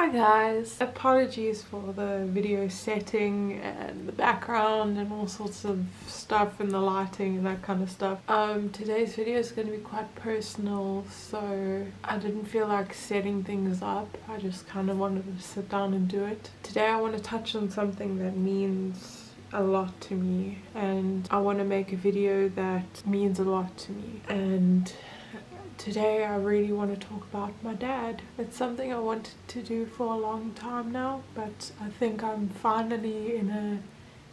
Hi guys! Apologies for the video setting and the background and all sorts of stuff and the lighting and that kind of stuff. Today's video is going to be quite personal, so I didn't feel like setting things up. I just kind of wanted to sit down and do it. Today I want to touch on something that means a lot to me, and I want to make a video that means a lot to me. And today I really want to talk about my dad. It's something I wanted to do for a long time now, but I think I'm finally in an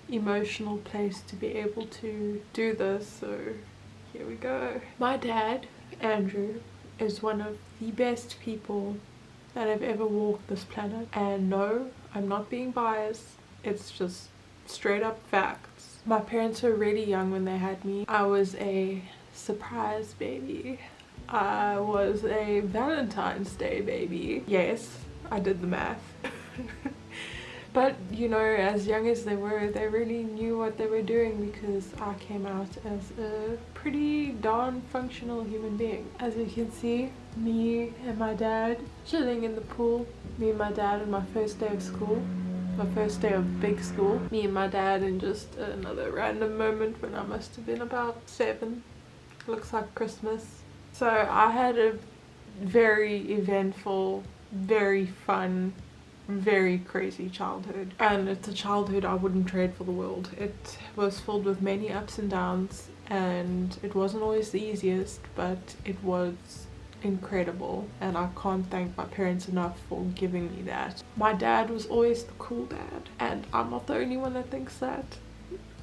emotional place to be able to do this, so here we go. My dad, Andrew, is one of the best people that have ever walked this planet. And no, I'm not being biased, it's just straight up facts. My parents were really young when they had me. I was a surprise baby. I was a Valentine's Day baby. Yes, I did the math. But you know, as young as they were, they really knew what they were doing because I came out as a pretty darn functional human being. As you can see, me and my dad chilling in the pool. Me and my dad on my first day of school. My first day of big school. Me and my dad in just another random moment when I must have been about 7. Looks like Christmas. So I had a very eventful, very fun, very crazy childhood. And it's a childhood I wouldn't trade for the world. It was filled with many ups and downs, and it wasn't always the easiest, but it was incredible. And I can't thank my parents enough for giving me that. My dad was always the cool dad, and I'm not the only one that thinks that.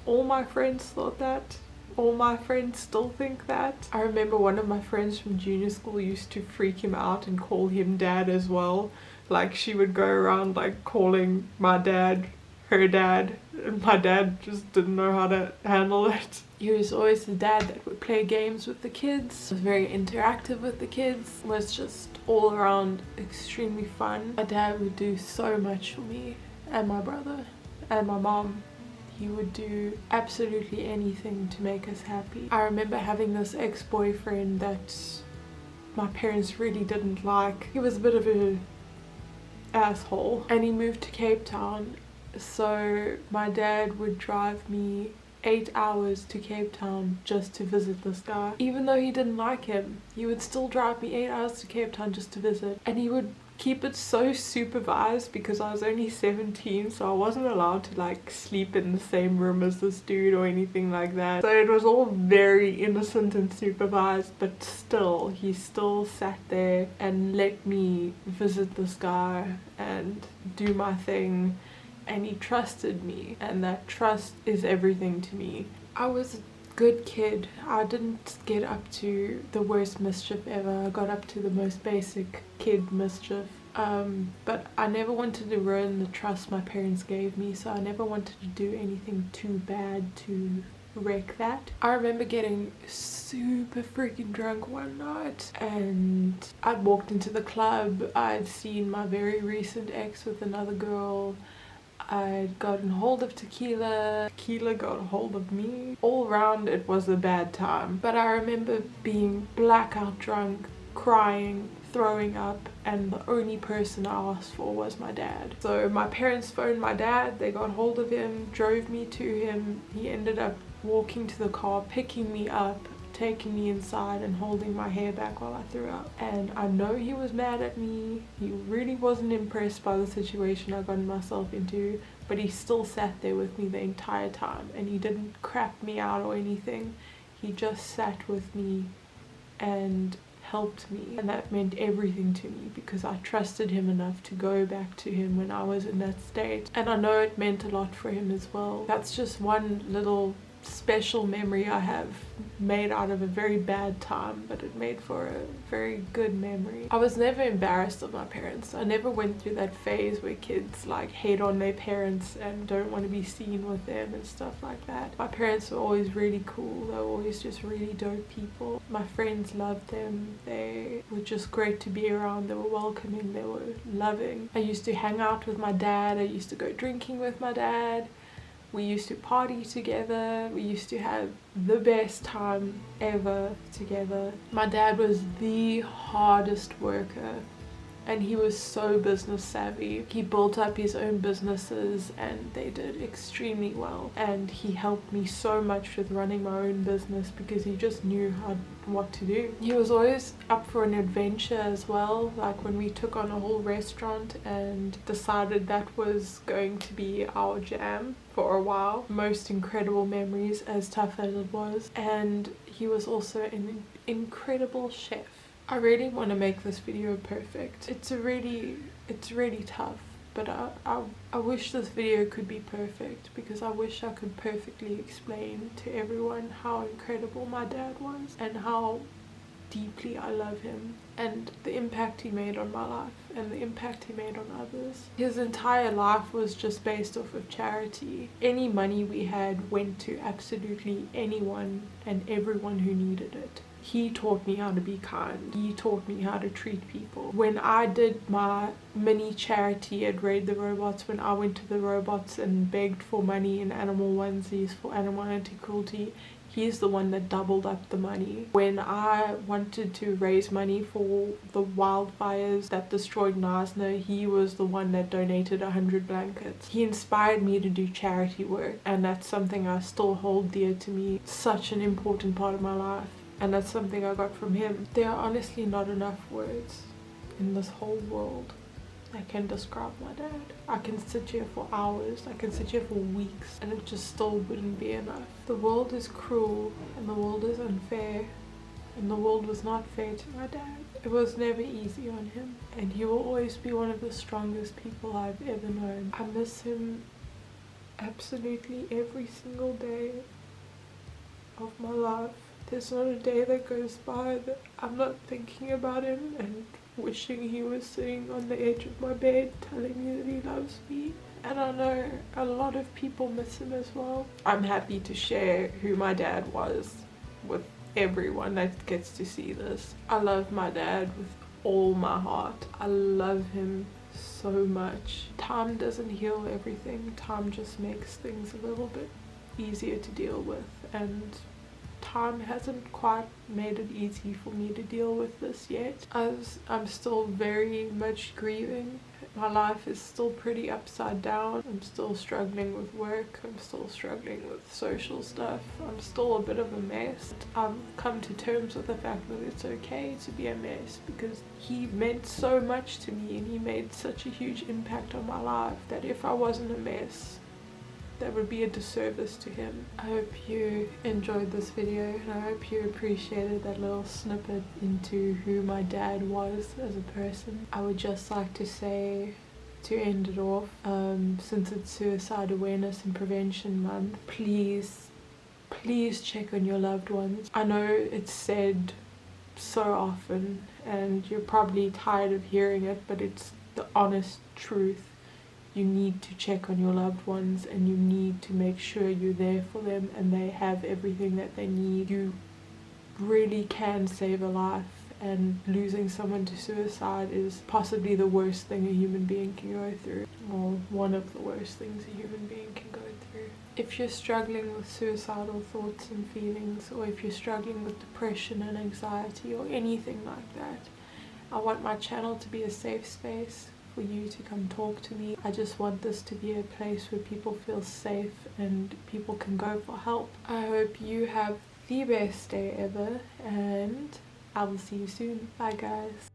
All my friends thought that. All my friends still think that. I remember one of my friends from junior school used to freak him out and call him dad as well. Like, she would go around like calling my dad her dad, and my dad just didn't know how to handle it. He was always the dad that would play games with the kids, was very interactive with the kids, was just all around extremely fun. My dad would do so much for me and my brother and my mom. He would do absolutely anything to make us happy. I remember having this ex-boyfriend that my parents really didn't like. He was a bit of an asshole, and he moved to Cape Town, so my dad would drive me 8 hours to Cape Town just to visit this guy. Even though he didn't like him, he would still drive me 8 hours to Cape Town just to visit, and he would keep it so supervised because I was only 17, so I wasn't allowed to like sleep in the same room as this dude or anything like that. So it was all very innocent and supervised, but still, he still sat there and let me visit this guy and do my thing, and he trusted me, and that trust is everything to me. I was a good kid. I didn't get up to the worst mischief ever. I got up to the most basic kid mischief. But I never wanted to ruin the trust my parents gave me, so I never wanted to do anything too bad to wreck that. I remember getting super freaking drunk one night, and I'd walked into the club. I'd seen my very recent ex with another girl. I'd gotten hold of tequila got a hold of me. All round it was a bad time. But I remember being blackout drunk, crying, throwing up, and the only person I asked for was my dad. So my parents phoned my dad, they got hold of him, drove me to him. He ended up walking to the car, picking me up, taking me inside and holding my hair back while I threw up. And I know he was mad at me. He really wasn't impressed by the situation I got myself into, but he still sat there with me the entire time, and he didn't crap me out or anything. He just sat with me and helped me, and that meant everything to me because I trusted him enough to go back to him when I was in that state, and I know it meant a lot for him as well. That's just one little special memory I have made out of a very bad time, but it made for a very good memory. I was never embarrassed of my parents. I never went through that phase where kids like hate on their parents and don't want to be seen with them and stuff like that. My parents were always really cool. They were always just really dope people. My friends loved them. They were just great to be around. They were welcoming, they were loving. I used to hang out with my dad. I used to go drinking with my dad. We used to party together. We used to have the best time ever together. My dad was the hardest worker and he was so business savvy. He built up his own businesses and they did extremely well, and he helped me so much with running my own business because he just knew what to do. He was always up for an adventure as well, like when we took on a whole restaurant and decided that was going to be our jam for a while. Most incredible memories, as tough as it was. And he was also an incredible chef. I really want to make this video perfect. It's really tough, but I wish this video could be perfect, because I wish I could perfectly explain to everyone how incredible my dad was and how deeply I love him and the impact he made on my life and the impact he made on others. His entire life was just based off of charity. Any money we had went to absolutely anyone and everyone who needed it. He taught me how to be kind. He taught me how to treat people. When I did my mini charity at Raid the Robots, when I went to the robots and begged for money in animal onesies for animal anti-cruelty, he's the one that doubled up the money. When I wanted to raise money for the wildfires that destroyed Knysna, he was the one that donated 100 blankets. He inspired me to do charity work, and that's something I still hold dear to me. Such an important part of my life. And that's something I got from him. There are honestly not enough words in this whole world that can describe my dad. I can sit here for hours, I can sit here for weeks, and it just still wouldn't be enough. The world is cruel, and the world is unfair, and the world was not fair to my dad. It was never easy on him, and he will always be one of the strongest people I've ever known. I miss him absolutely every single day of my life. There's not a day that goes by that I'm not thinking about him and wishing he was sitting on the edge of my bed telling me that he loves me. And I know a lot of people miss him as well. I'm happy to share who my dad was with everyone that gets to see this. I love my dad with all my heart. I love him so much. Time doesn't heal everything. Time just makes things a little bit easier to deal with, and time hasn't quite made it easy for me to deal with this yet. As I'm still very much grieving. My life is still pretty upside down. I'm still struggling with work. I'm still struggling with social stuff. I'm still a bit of a mess. I've come to terms with the fact that it's okay to be a mess, because he meant so much to me and he made such a huge impact on my life that if I wasn't a mess, that would be a disservice to him. I hope you enjoyed this video, and I hope you appreciated that little snippet into who my dad was as a person. I would just like to say, to end it off, since it's Suicide Awareness and Prevention Month, please check on your loved ones. I know it's said so often and you're probably tired of hearing it, but it's the honest truth. You need to check on your loved ones, and you need to make sure you're there for them and they have everything that they need. You really can save a life, and losing someone to suicide is possibly the worst thing a human being can go through, or one of the worst things a human being can go through. If you're struggling with suicidal thoughts and feelings, or if you're struggling with depression and anxiety or anything like that, I want my channel to be a safe space for you to come talk to me. I just want this to be a place where people feel safe and people can go for help. I hope you have the best day ever, and I will see you soon. Bye guys.